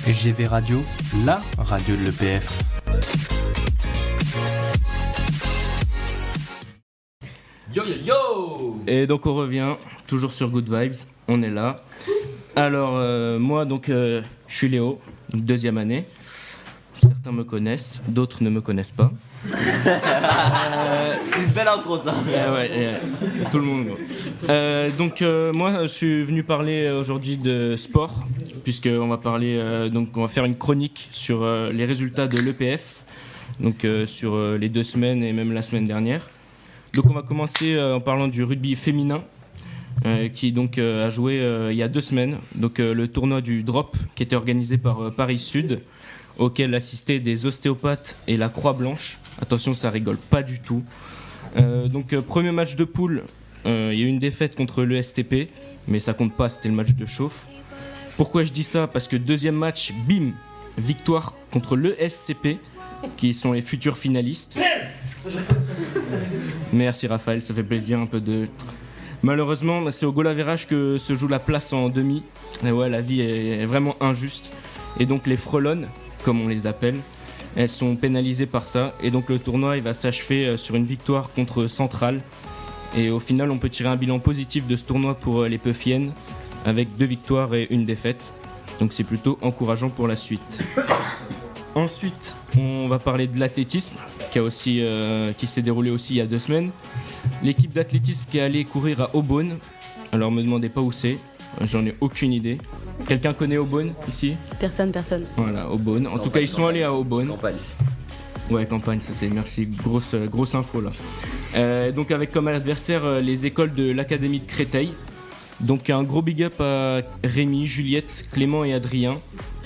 SGV Radio, la radio de l'EPF. Yo yo yo. Et donc on revient, toujours sur Good Vibes, on est là. Alors moi donc je suis Léo, deuxième année. Certains me connaissent, d'autres ne me connaissent pas. C'est une belle intro ça. Tout le monde. Donc moi je suis venu parler aujourd'hui de sport, puisqu'on va parler donc on va faire une chronique sur les résultats de l'EPF, donc sur les 2 semaines et même la semaine dernière. Donc on va commencer en parlant du rugby féminin qui donc a joué il y a 2 semaines, donc le tournoi du Drop qui était organisé par Paris Sud, auquel assistaient des ostéopathes et la Croix-Blanche. Attention, ça rigole pas du tout. Donc premier match de poule, il y a eu une défaite contre le STP, mais ça compte pas, c'était le match de chauffe. Pourquoi je dis ça ? Parce que deuxième match, bim, victoire contre le SCP, qui sont les futurs finalistes. Merci Raphaël, ça fait plaisir un peu de... Malheureusement, c'est au goal average que se joue la place en demi. Et ouais, la vie est vraiment injuste. Et donc les frelonnes, comme on les appelle, elles sont pénalisées par ça. Et donc le tournoi il va s'achever sur une victoire contre Centrale. Et au final, on peut tirer un bilan positif de ce tournoi pour les Peufiennes, avec 2 victoires et 1 défaite. Donc c'est plutôt encourageant pour la suite. Ensuite, on va parler de l'athlétisme, qui s'est déroulé aussi il y a 2 semaines. L'équipe d'athlétisme qui est allée courir à Aubonne. Alors me demandez pas où c'est, j'en ai aucune idée. Quelqu'un connaît Aubonne ici ? Personne. Voilà, Aubonne. En tout cas, ils sont allés à Aubonne. Campagne. Ouais, campagne, ça c'est merci, grosse info là. Donc avec comme adversaire les écoles de l'Académie de Créteil. Donc un gros big up à Rémi, Juliette, Clément et Adrien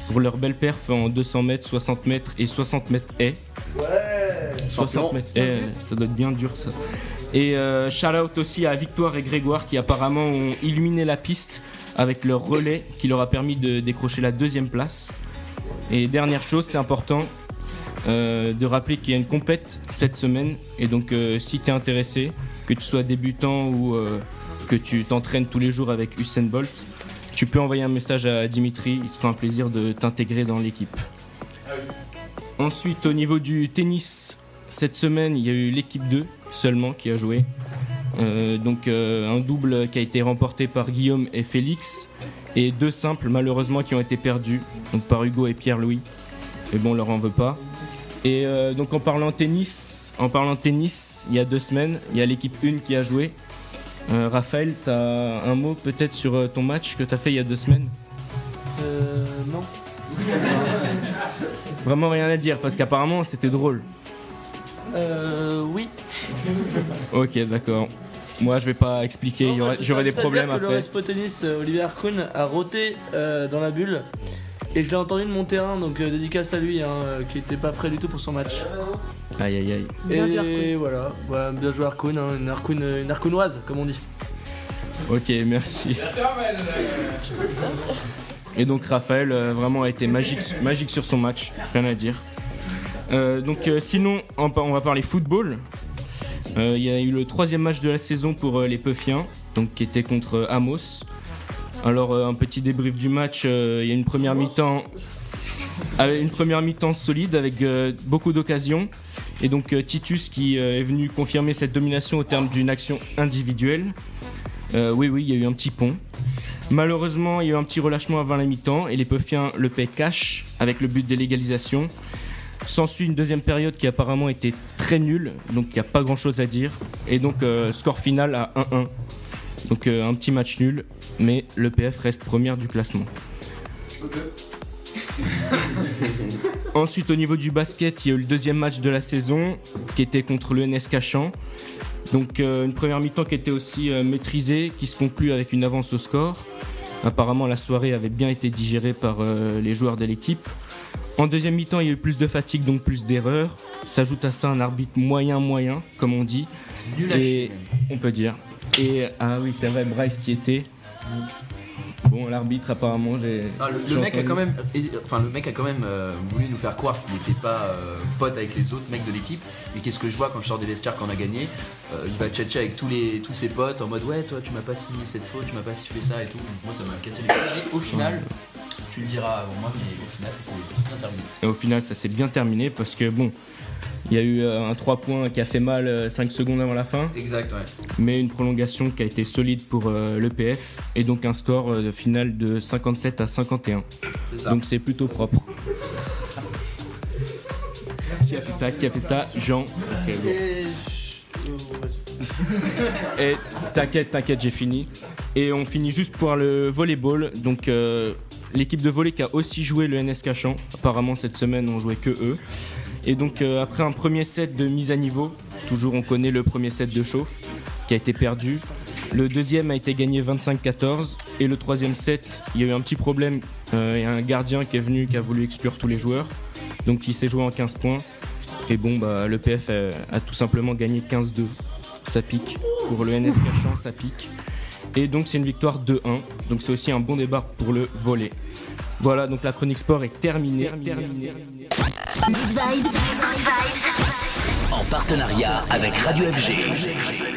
pour leur belle perf en 200 mètres, 60 mètres et 60 mètres haies. Ouais. 60 mètres haies, ça doit être bien dur ça. Et shout out aussi à Victoire et Grégoire qui apparemment ont illuminé la piste avec leur relais qui leur a permis de décrocher la 2e place. Et dernière chose, c'est important de rappeler qu'il y a une compète cette semaine. Et donc si tu es intéressé, que tu sois débutant ou que tu t'entraînes tous les jours avec Usain Bolt, tu peux envoyer un message à Dimitri, il se fera un plaisir de t'intégrer dans l'équipe. Ensuite, au niveau du tennis, cette semaine, il y a eu l'équipe 2 seulement qui a joué. Donc un double qui a été remporté par Guillaume et Félix et 2 simples malheureusement qui ont été perdus, donc par Hugo et Pierre-Louis. Mais bon, on leur en veut pas. Et donc en parlant tennis, il y a 2 semaines, il y a l'équipe 1 qui a joué. Raphaël, t'as un mot peut-être sur ton match que t'as fait il y a 2 semaines ? Non. Vraiment rien à dire parce qu'apparemment c'était drôle. Oui. Ok, d'accord. Moi je vais pas expliquer, j'aurai des problèmes après. Le Respo Tennis, Olivier Harkoun a roté dans la bulle et je l'ai entendu de mon terrain, donc dédicace à lui qui était pas prêt du tout pour son match. Aïe aïe aïe. Et voilà, bien joué Harkoun, une Harkounoise comme on dit. Ok, merci. Et donc Raphaël vraiment a été magique sur son match, rien à dire. Sinon on va parler football. Il y a eu le 3e match de la saison pour les Peufiens, donc qui était contre Amos. Alors un petit débrief du match, il y a une première mi-temps solide avec beaucoup d'occasions. Et donc Titus qui est venu confirmer cette domination au terme d'une action individuelle. Oui, il y a eu un petit pont. Malheureusement, il y a eu un petit relâchement avant la mi-temps et les Peufiens le paient cash avec le but de l'égalisation. S'ensuit une 2e période qui apparemment était très nulle, donc il n'y a pas grand chose à dire. Et donc score final à 1-1. Donc un petit match nul, mais l'EPF reste première du classement. Okay. Ensuite au niveau du basket, il y a eu le 2e match de la saison qui était contre le NS Cachan. Donc une première mi-temps qui était aussi maîtrisée, qui se conclut avec une avance au score. Apparemment la soirée avait bien été digérée par les joueurs de l'équipe. En 2e mi-temps, il y a eu plus de fatigue, donc plus d'erreurs. S'ajoute à ça un arbitre moyen, comme on dit. Et on peut dire. Et ah oui, c'est vrai, Bryce qui était. Bon, l'arbitre apparemment, le mec a quand même voulu nous faire croire qu'il n'était pas pote avec les autres mecs de l'équipe. Mais qu'est-ce que je vois quand je sors des vestiaires quand on a gagné, il va tchatcher avec tous ses potes en mode ouais, toi tu m'as pas signé cette faute, tu m'as pas fait ça et tout. Donc moi ça m'a cassé les couilles. Et au final, Tu le diras avant moi, mais au final, ça s'est bien terminé. Et au final, ça s'est bien terminé parce que bon, il y a eu un 3 points qui a fait mal 5 secondes avant la fin, Exact, ouais. mais une prolongation qui a été solide pour l'EPF et donc un score final de 57-51. C'est ça. Donc c'est plutôt propre. Qui a fait ça Jean. Ok, bon. Et t'inquiète, j'ai fini. Et on finit juste pour le volleyball. Donc l'équipe de volley qui a aussi joué le NS Cachan. Apparemment cette semaine on jouait que eux. Et donc après un premier set de mise à niveau, toujours on connaît le premier set de chauffe qui a été perdu. Le deuxième a été gagné 25-14 et le troisième set, il y a eu un petit problème. Il y a un gardien qui est venu qui a voulu exclure tous les joueurs. Donc il s'est joué en 15 points. Et bon, bah, l'EPF a tout simplement gagné 15-2. Ça pique. Pour le NS Cachan, ça pique. Et donc c'est une victoire 2-1. Donc c'est aussi un bon débat pour le volley. Voilà, donc la chronique sport est terminée. En partenariat avec Radio FG.